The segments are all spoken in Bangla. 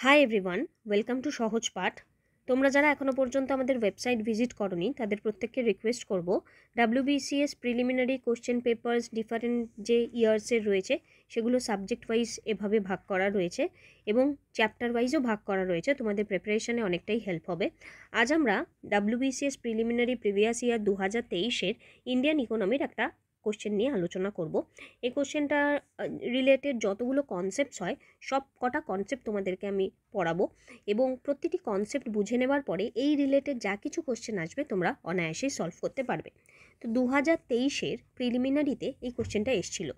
হাই এভরিওয়ান, ওয়েলকাম টু সহজ পাঠ। তোমরা যারা এখনও পর্যন্ত আমাদের ওয়েবসাইট ভিজিট করনি তাদের প্রত্যেককে রিকোয়েস্ট করব, WBCS preliminary question papers different যে ইয়ার্সের রয়েছে সেগুলো সাবজেক্ট ওয়াইজ এভাবে ভাগ করা রয়েছে এবং চ্যাপ্টার ওয়াইজও ভাগ করা রয়েছে। তোমাদের প্রিপারেশনে অনেকটাই হেল্প হবে। আজ আমরা WBCS প্রিলিমিনারি প্রিভিয়াস ইয়ার 2023-এর ইন্ডিয়ান ইকোনমির একটা কোশ্চেন নিয়ে আলোচনা করব। এই কোশ্চেনটা রিলেটেড যতগুলো কনসেপ্টস হয় সব কটা কনসেপ্ট তোমাদেরকে আমি পড়াবো এবং প্রতিটি কনসেপ্ট বুঝে নেওয়ার পরে এই রিলেটেড যা কিছু কোশ্চেন আসবে তোমরা অনায়াসেই সলভ করতে পারবে। তো 2023-এর প্রিলিমিনারিতে এই কোশ্চেনটা এসেছিল,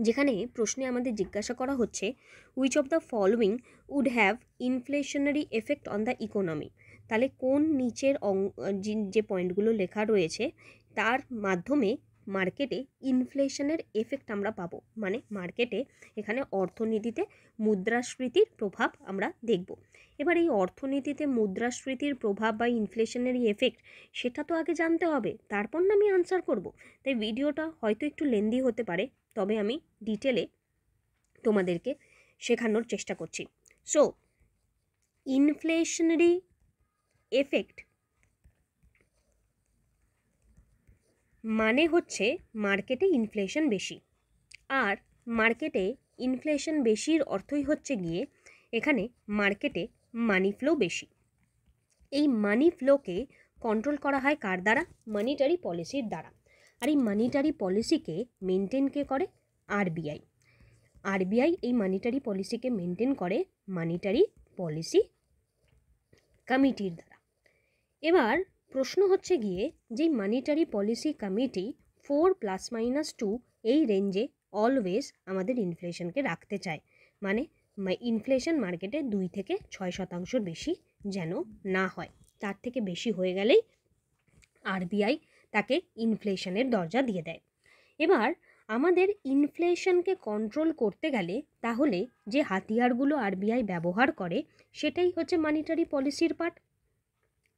যেখানে প্রশ্নে আমাদের জিজ্ঞাসা করা হচ্ছে which of the following would have inflationary effect on the economy. তাহলে কোন নিচের যে পয়েন্টগুলো লেখা রয়েছে তার মাধ্যমে মার্কেটে ইনফ্লেশনের এফেক্ট আমরা পাবো, মানে মার্কেটে এখানে অর্থনীতিতে মুদ্রাস্ফীতির প্রভাব আমরা দেখব। এবার এই অর্থনীতিতে মুদ্রাস্ফীতির প্রভাব বা ইনফ্লেশনের এফেক্ট সেটা তো আগে জানতে হবে, তারপর না আমি আনসার করব। তাই ভিডিওটা হয়তো একটু লেন্দি হতে পারে, তবে আমি ডিটেলে তোমাদেরকে শেখানোর চেষ্টা করছি। সো ইনফ্লেশনারি এফেক্ট মানে হচ্ছে মার্কেটে ইনফ্লেশন বেশি, আর মার্কেটে ইনফ্লেশন বেশির অর্থই হচ্ছে গিয়ে এখানে মার্কেটে মানি ফ্লো বেশি। এই মানি ফ্লোকে কন্ট্রোল করা হয় কার দ্বারা? মনিটারি পলিসির দ্বারা। আর এই মনিটারি পলিসিকে মেনটেন কে করে? আরবিআই। আরবিআই এই মনিটারি পলিসিকে মেনটেন করে মনিটারি পলিসি কমিটির দ্বারা। এবার প্রশ্ন হচ্ছে গিয়ে যে মনিটারি পলিসি কমিটি 4+-2 এই রেঞ্জে অলওয়েজ আমাদের ইনফ্লেশনকে রাখতে চায়, মানে ইনফ্লেশন মার্কেটে 2 থেকে 6% বেশি যেন না হয়। তার থেকে বেশি হয়ে গেলেই আরবিআই তাকে ইনফ্লেশনের দরজা দিয়ে দেয়। এবার আমাদের ইনফ্লেশনকে কন্ট্রোল করতে গেলে তাহলে যে হাতিয়ারগুলো আরবিআই ব্যবহার করে সেটাই হচ্ছে মনিটারি পলিসির পার্ট,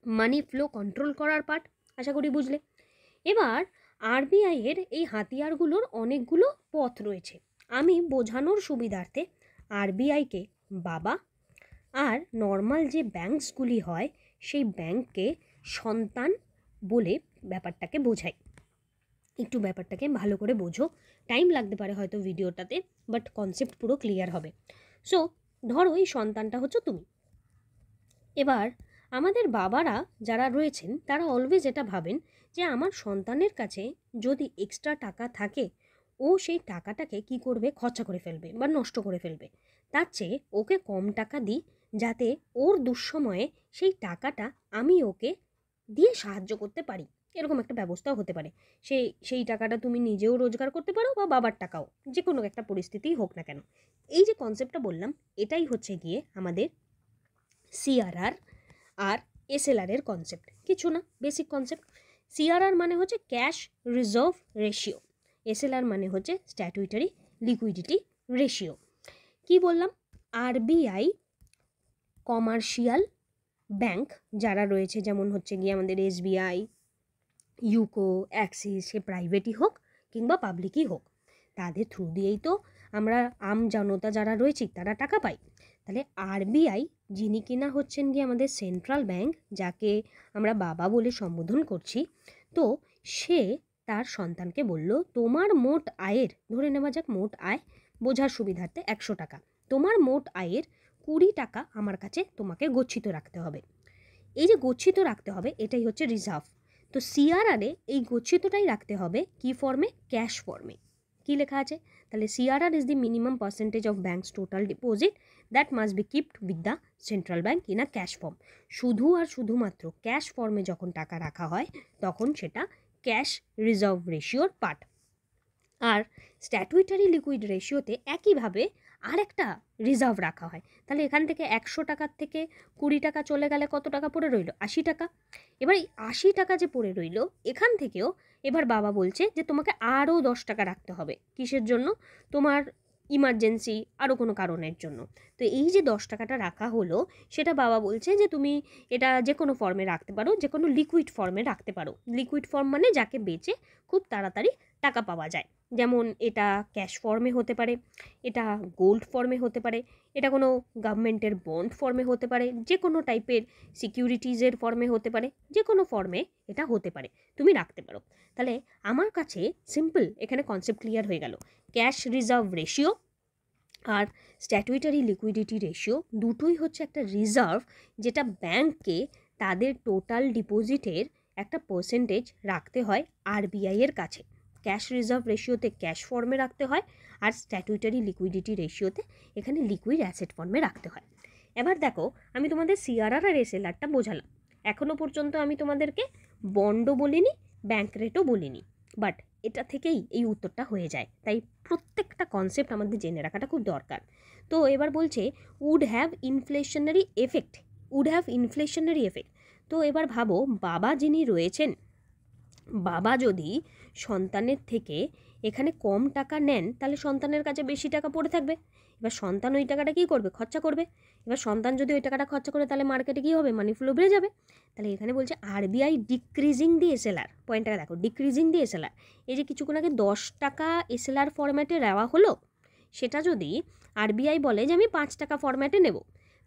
মানি ফ্লো কন্ট্রোল করার পার্ট। আশা করি বুঝলে। এবার আরবিআইয়ের এই হাতিয়ারগুলোর অনেকগুলো পথ রয়েছে। আমি বোঝানোর সুবিধার্থে আরবিআইকে বাবা আর নর্মাল যে ব্যাঙ্কসগুলি হয় সেই ব্যাঙ্ককে সন্তান বলে ব্যাপারটাকে বোঝাই। একটু ব্যাপারটাকে ভালো করে বোঝো, টাইম লাগতে পারে হয়তো ভিডিওটাতে, বাট কনসেপ্ট পুরো ক্লিয়ার হবে। সো ধরো এই সন্তানটা হচ্ছে তুমি। এবার আমাদের বাবারা যারা রয়েছেন তারা অলওয়েজ এটা ভাবেন যে আমার সন্তানের কাছে যদি এক্সট্রা টাকা থাকে ও সেই টাকাটাকে কি করবে? খরচা করে ফেলবে বা নষ্ট করে ফেলবে। তার চেয়ে ওকে কম টাকা দিই, যাতে ওর দুঃসময়ে সেই টাকাটা আমি ওকে দিয়ে সাহায্য করতে পারি। এরকম একটা ব্যবস্থাও হতে পারে। সেই টাকাটা তুমি নিজেও রোজগার করতে পারো বা বাবার টাকাও, যে কোনো একটা পরিস্থিতিই হোক না কেন। এই যে কনসেপ্টটা বললাম এটাই হচ্ছে গিয়ে আমাদের সিআরআর আর এসএলআর-এর কনসেপ্ট। কিছু না, বেসিক কনসেপ্ট। সিআরআর মানে হচ্ছে ক্যাশ রিজার্ভ রেশিও, এসএলআর মানে হচ্ছে স্ট্যাটুইটারি লিকুইডিটি রেশিও। কি বললাম? আরবিআই কমার্শিয়াল ব্যাংক যারা রয়েছে, যেমন হচ্ছে গিয়ে আমাদের এসবিআই, ইউকো, অ্যাক্সিস, সে প্রাইভেটই হোক কিংবা পাবলিকই হোক, তাদের থ্রু দিয়েই তো আমরা আম জনতা যারা রয়েছি তারা টাকা পাই। তাহলে আরবিআই যিনি কিনা হচ্ছেন গিয়ে আমাদের সেন্ট্রাল ব্যাংক, যাকে আমরা বাবা বলে সম্বোধন করছি, তো সে তার সন্তানকে বলল তোমার মোট আয়ের, ধরে নেওয়া যাক মোট আয় বোঝার সুবিধার্থে 100 টাকা, তোমার মোট আয়ের 20 টাকা আমার কাছে তোমাকে গচ্ছিত রাখতে হবে। এই যে গচ্ছিত রাখতে হবে এটাই হচ্ছে রিজার্ভ। তো সিআরআরে এই গচ্ছিতটাই রাখতে হবে কি ফর্মে? ক্যাশ ফর্মে। কি লেখা আছে? তাহলে CRR is the minimum percentage of banks total deposit that must be kept with the central bank in a cash form. শুধু আর শুধুমাত্র ক্যাশ ফর্মে যখন টাকা রাখা হয় তখন সেটা ক্যাশ রিজার্ভ রেশিওর পার্ট। আর স্ট্যাটুইটারি লিকুইড রেশিওতে একইভাবে আরেকটা রিজার্ভ রাখা হয়। তাহলে এখান থেকে 100 টাকার থেকে 20 টাকা চলে গেলে কত টাকা পড়ে রইল? 80 টাকা। এবার এই 80 টাকা যে পড়ে রইল, এখান থেকেও এবার বাবা বলছে যে তোমাকে আরও 10 টাকা রাখতে হবে। কিসের জন্য? তোমার ইমার্জেন্সি, আরও কোনো কারণের জন্য। তো এই যে 10 টাকাটা রাখা হলো, সেটা বাবা বলছে যে তুমি এটা যে কোনো ফর্মে রাখতে পারো, যে কোনো লিকুইড ফর্মে রাখতে পারো। লিকুইড ফর্ম মানে যাকে বেচে খুব তাড়াতাড়ি টাকা পাওয়া যায়। যেমন এটা ক্যাশ ফর্মে হতে পারে, এটা গোল্ড ফর্মে হতে পারে, এটা কোনো গভর্নমেন্টের বন্ড ফর্মে হতে পারে, যে কোনো টাইপের সিকিউরিটিজের ফর্মে হতে পারে, যে কোনো ফর্মে এটা হতে পারে, তুমি রাখতে পারো। তাহলে আমার কাছে সিম্পল এখানে কনসেপ্ট ক্লিয়ার হয়ে গেল। ক্যাশ রিজার্ভ রেশিও আর স্ট্যাটুইটারি লিকুইডিটি রেশিও দুটোই হচ্ছে একটা রিজার্ভ, যেটা ব্যাংককে তাদের টোটাল ডিপোজিটের একটা পার্সেন্টেজ রাখতে হয় আরবিআই এর কাছে। ক্যাশ রিজার্ভ রেশিওতে ক্যাশ ফর্মে রাখতে হয়, আর স্ট্যাটুইটারি লিকুইডিটি রেশিওতে এখানে লিকুইড অ্যাসেট ফর্মে রাখতে হয়। এবার দেখো, আমি তোমাদের সিআরআর আর এসএলআরটা বোঝালাম। এখনও পর্যন্ত আমি তোমাদেরকে বন্ডও বলিনি, ব্যাংক রেটও বলিনি, বাট এটা থেকেই এই উত্তরটা হয়ে যায়। তাই প্রত্যেকটা কনসেপ্ট আমাদের জেনে রাখাটা খুব দরকার। তো এবার বলছে would have inflationary effect, would have inflationary effect. তো এবার ভাবো, বাবা যিনি রয়েছেন, বাবা যদি সন্তানের থেকে এখানে কম টাকা নেন, তাহলে সন্তানের কাছে বেশি টাকা পড়ে থাকবে। এবার সন্তান ওই টাকাটা কী করবে? খরচা করবে। এবার সন্তান যদি ওই টাকাটা খরচা করে, তাহলে মার্কেটে কী হবে? মানি ফ্লো বেড়ে যাবে। তাহলে এখানে বলছে আরবিআই ডিক্রিজিং দি এসএলআর। পয়েন্টটা দেখো, ডিক্রিজিং দি এসএলআর। এই যে কিছুক্ষণ আগে 10 টাকা এসএলআর ফরম্যাটে দেওয়া হলো, সেটা যদি আরবিআই বলে যে আমি 5 টাকা ফরম্যাটে নেব,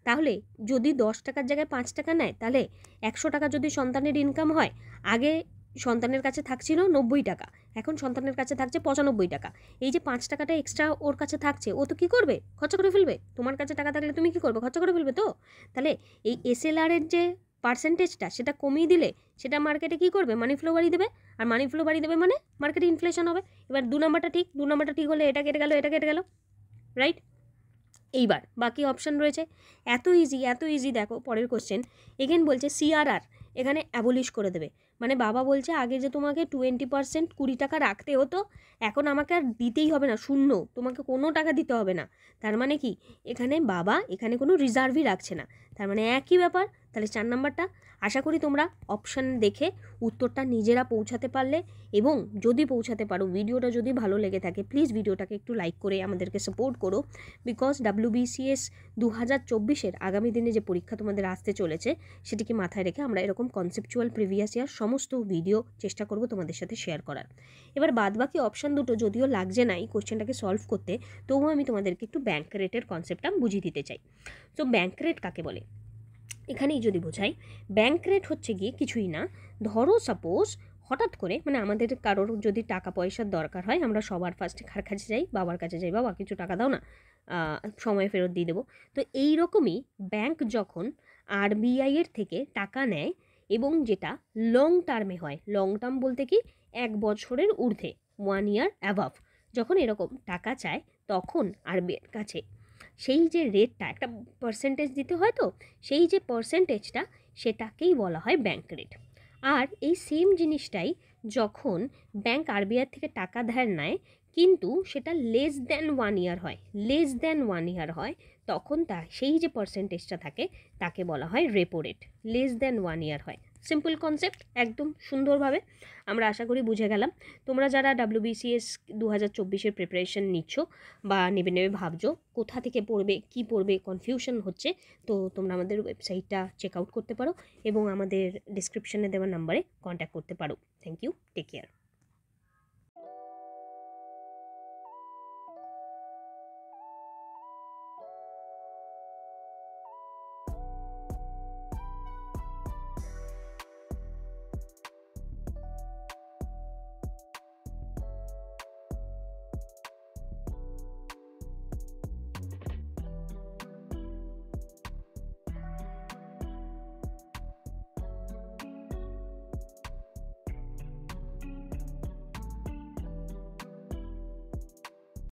তাহলে যদি 10 টাকার জায়গায় 5 টাকা নেয়, তাহলে 100 টাকা যদি সন্তানের ইনকাম হয়, আগে সন্তানের কাছে থাকছিল 90 টাকা, এখন সন্তানের কাছে থাকছে 95 টাকা। এই যে 5 টাকাটা এক্সট্রা ওর কাছে থাকছে, ও তো কী করবে? খরচা করে ফেলবে। তোমার কাছে টাকা থাকলে তুমি কী করবে? খরচা করে ফেলবে তো। তাহলে এই এসএলআরের যে পার্সেন্টেজটা, সেটা কমিয়ে দিলে সেটা মার্কেটে কী করবে? মানি ফ্লো বাড়িয়ে দেবে। আর মানি ফ্লো বাড়িয়ে দেবে মানে মার্কেটে ইনফ্লেশন হবে। এবার 2 নাম্বারটা ঠিক, 2 নাম্বারটা ঠিক হলে এটা কেটে গেল, এটা কেটে গেল, রাইট? এইবার বাকি অপশান রয়েছে। এত ইজি। দেখো পরের কোশ্চেন, এগেন বলছে সিআরআর এখানে অ্যাবলিশ করে দেবে। মানে বাবা বলছে আগে যে তোমাকে 20% 20 টাকা রাখতে হতো, এখন আমাকে আর দিতেই হবে না, শূন্য, তোমাকে কোনো টাকা দিতে হবে না। তার মানে কি, এখানে বাবা এখানে কোনো রিজার্ভই রাখছে না। তার মানে একই ব্যাপার। তাহলে 4 নাম্বারটা। আশা করি তোমরা অপশান দেখে উত্তরটা নিজেরা পৌঁছাতে পারলে, এবং যদি পৌঁছাতে পারো, ভিডিওটা যদি ভালো লেগে থাকে, প্লিজ ভিডিওটাকে একটু লাইক করে আমাদেরকে সাপোর্ট করো। বিকজ WBCS 2024-এর আগামী দিনে যে পরীক্ষা তোমাদের আসতে চলেছে, সেটিকে মাথায় রেখে আমরা এরকম কনসেপচুয়াল প্রিভিয়াস ইয়ার সমস্ত ভিডিও চেষ্টা করব তোমাদের সাথে শেয়ার করার। এবার বাদবাকি অপশান দুটো যদিও লাগছে না এই কোশ্চেনটাকে সলভ করতে, তবুও আমি তোমাদেরকে একটু ব্যাংক রেটের কনসেপ্টটা বুঝিয়ে দিতে চাই। তো ব্যাংক রেট কাকে বলে এখানেই যদি বোঝাই, ব্যাংক রেট হচ্ছে গিয়ে কিছুই না। ধরো সাপোজ হঠাৎ করে, মানে আমাদের কারোর যদি টাকা পয়সার দরকার হয়, আমরা সবার ফার্স্টে কার কাছে যাই? বাবার কাছে যাই, বাবা কিছু টাকা দাও না, সময় ফেরত দিয়ে দেবো। তো এই রকমই ব্যাংক যখন আরবিআই এর থেকে টাকা নেয়, এবং যেটা লং টার্মে হয়, লং টার্ম বলতে কি 1 বছরের ঊর্ধ্বে, 1 ইয়ার অ্যাভাভ, যখন এরকম টাকা চায়, তখন আরবিআইয়ের কাছে সেই যে রেটটা, একটা পার্সেন্টেজ দিতে হয়, তো সেই যে পার্সেন্টেজটা, সেটাকেই বলা হয় ব্যাংক রেট। আর এই সেম জিনিসটাই যখন ব্যাংক আরবিআই থেকে টাকা ধার নেয়, কিন্তু সেটা লেস দ্যান 1 ইয়ার হয়, লেস দ্যান 1 ইয়ার হয়, তখন সেই যে পার্সেন্টেজটা থাকে, তাকে বলা হয় রেপো রেট। লেস দ্যান 1 ইয়ার হয়। সিম্পল কনসেপ্ট, একদম সুন্দরভাবে আমরা আশা করি বুঝে গেলাম। তোমরা যারা WBCS 2024-এর প্রিপারেশন নিচ্ছ বা নেবে ভাবছো, কোথা থেকে পড়বে, কি পড়বে, কনফিউশন হচ্ছে, তো তোমরা আমাদের ওয়েবসাইটটা চেক আউট করতে পারো এবং আমাদের ডিসক্রিপশনে দেওয়া নাম্বারে কন্ট্যাক্ট করতে পারো। Thank you, take care.